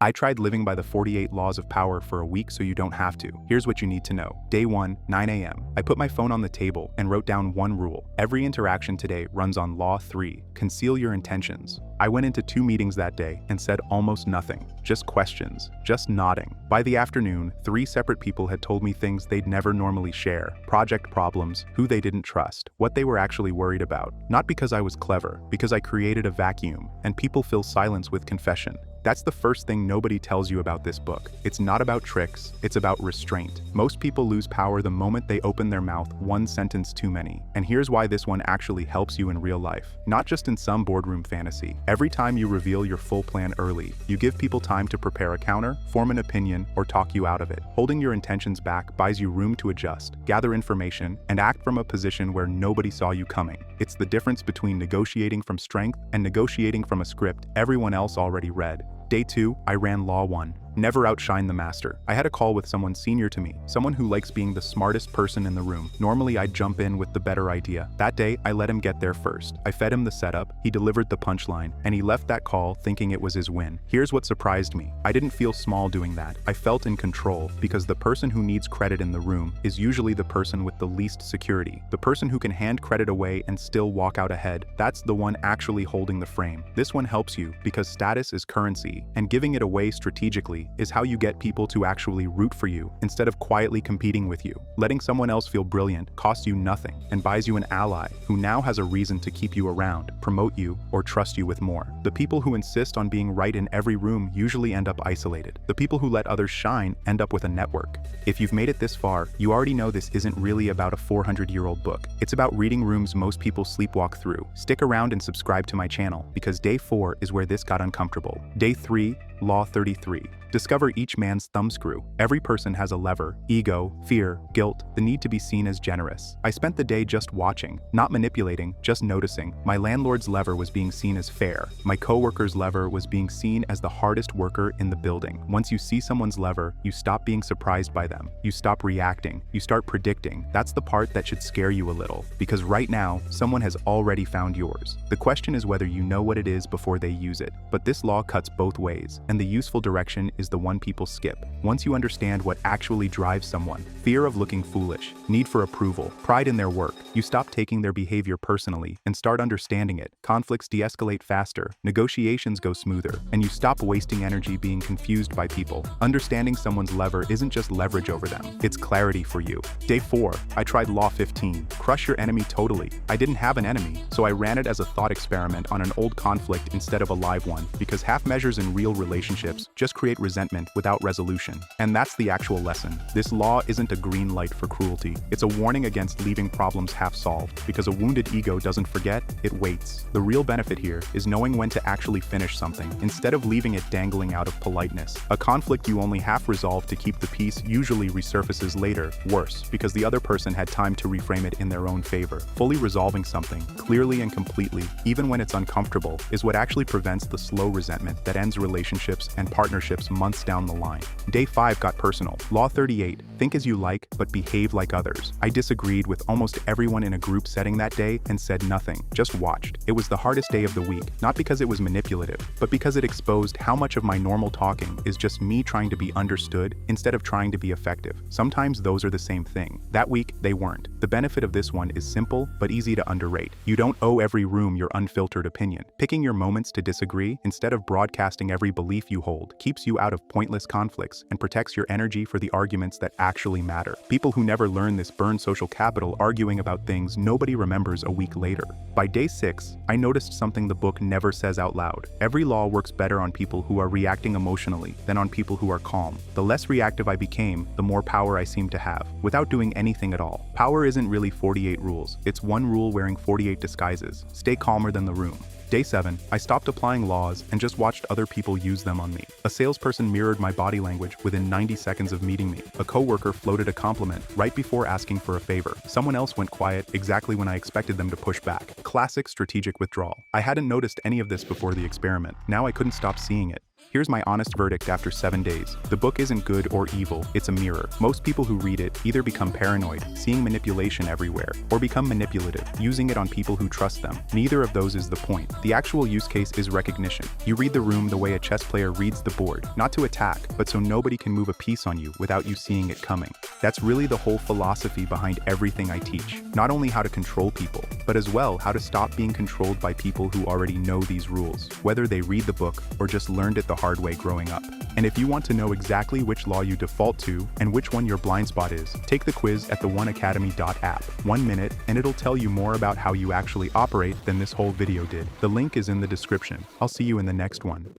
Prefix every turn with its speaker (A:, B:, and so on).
A: I tried living by the 48 laws of power for a week so you don't have to. Here's what you need to know. Day 1, 9 a.m. I put my phone on the table and wrote down one rule. Every interaction today runs on Law 3, conceal your intentions. I went into 2 meetings that day and said almost nothing. Just questions, just nodding. By the afternoon, 3 separate people had told me things they'd never normally share. Project problems, who they didn't trust, what they were actually worried about. Not because I was clever, because I created a vacuum, and people fill silence with confession. That's the first thing nobody tells you about this book. It's not about tricks, it's about restraint. Most people lose power the moment they open their mouth one sentence too many. And here's why this one actually helps you in real life. Not just in some boardroom fantasy. Every time you reveal your full plan early, you give people time to prepare a counter, form an opinion, or talk you out of it. Holding your intentions back buys you room to adjust, gather information, and act from a position where nobody saw you coming. It's the difference between negotiating from strength and negotiating from a script everyone else already read. Day 2, I ran Law 1. Never outshine the master. I had a call with someone senior to me, someone who likes being the smartest person in the room. Normally I'd jump in with the better idea. That day, I let him get there first. I fed him the setup, he delivered the punchline, and he left that call thinking it was his win. Here's what surprised me. I didn't feel small doing that. I felt in control, because the person who needs credit in the room is usually the person with the least security. The person who can hand credit away and still walk out ahead, that's the one actually holding the frame. This one helps you, because status is currency, and giving it away strategically is how you get people to actually root for you instead of quietly competing with you. Letting someone else feel brilliant costs you nothing and buys you an ally who now has a reason to keep you around, promote you, or trust you with more. The people who insist on being right in every room usually end up isolated. The people who let others shine end up with a network. If you've made it this far, you already know this isn't really about a 400-year-old book. It's about reading rooms most people sleepwalk through. Stick around and subscribe to my channel, because day 4 is where this got uncomfortable. Day 3, Law 33. Discover each man's thumbscrew. Every person has a lever: ego, fear, guilt, the need to be seen as generous. I spent the day just watching, not manipulating, just noticing. My landlord's lever was being seen as fair. My coworker's lever was being seen as the hardest worker in the building. Once you see someone's lever, you stop being surprised by them. You stop reacting. You start predicting. That's the part that should scare you a little, because right now, someone has already found yours. The question is whether you know what it is before they use it. But this law cuts both ways, and the useful direction is the one people skip. Once you understand what actually drives someone, fear of looking foolish, need for approval, pride in their work, you stop taking their behavior personally and start understanding it. Conflicts de-escalate faster, negotiations go smoother, and you stop wasting energy being confused by people. Understanding someone's lever isn't just leverage over them, it's clarity for you. Day 4, I tried Law 15. Crush your enemy totally. I didn't have an enemy, so I ran it as a thought experiment on an old conflict instead of a live one, because half measures in real relationships just create resentment without resolution. And that's the actual lesson. This law isn't a green light for cruelty. It's a warning against leaving problems half-solved, because a wounded ego doesn't forget, it waits. The real benefit here is knowing when to actually finish something, instead of leaving it dangling out of politeness. A conflict you only half-resolve to keep the peace usually resurfaces later, worse, because the other person had time to reframe it in their own favor. Fully resolving something, clearly and completely, even when it's uncomfortable, is what actually prevents the slow resentment that ends relationships and partnerships months down the line. Day 5 got personal. Law 38. Think as you like, but behave like others. I disagreed with almost everyone in a group setting that day and said nothing, just watched. It was the hardest day of the week, not because it was manipulative, but because it exposed how much of my normal talking is just me trying to be understood instead of trying to be effective. Sometimes those are the same thing. That week, they weren't. The benefit of this one is simple, but easy to underrate. You don't owe every room your unfiltered opinion. Picking your moments to disagree instead of broadcasting every belief you hold keeps you out of pointless conflicts and protects your energy for the arguments that actually matter. People who never learn this burn social capital arguing about things nobody remembers a week later. By day 6, I noticed something the book never says out loud. Every law works better on people who are reacting emotionally than on people who are calm. The less reactive I became, the more power I seemed to have, without doing anything at all. Power isn't really 48 rules. It's one rule wearing 48 disguises. Stay calmer than the room. Day 7, I stopped applying laws and just watched other people use them on me. A salesperson mirrored my body language within 90 seconds of meeting me. A coworker floated a compliment right before asking for a favor. Someone else went quiet exactly when I expected them to push back. Classic strategic withdrawal. I hadn't noticed any of this before the experiment. Now I couldn't stop seeing it. Here's my honest verdict after 7 days. The book isn't good or evil, it's a mirror. Most people who read it either become paranoid, seeing manipulation everywhere, or become manipulative, using it on people who trust them. Neither of those is the point. The actual use case is recognition. You read the room the way a chess player reads the board, not to attack, but so nobody can move a piece on you without you seeing it coming. That's really the whole philosophy behind everything I teach. Not only how to control people, but as well how to stop being controlled by people who already know these rules, whether they read the book or just learned it the hard way growing up. And if you want to know exactly which law you default to and which one your blind spot is, take the quiz at the oneacademy.app. 1 minute, and it'll tell you more about how you actually operate than this whole video did. The link is in the description. I'll see you in the next one.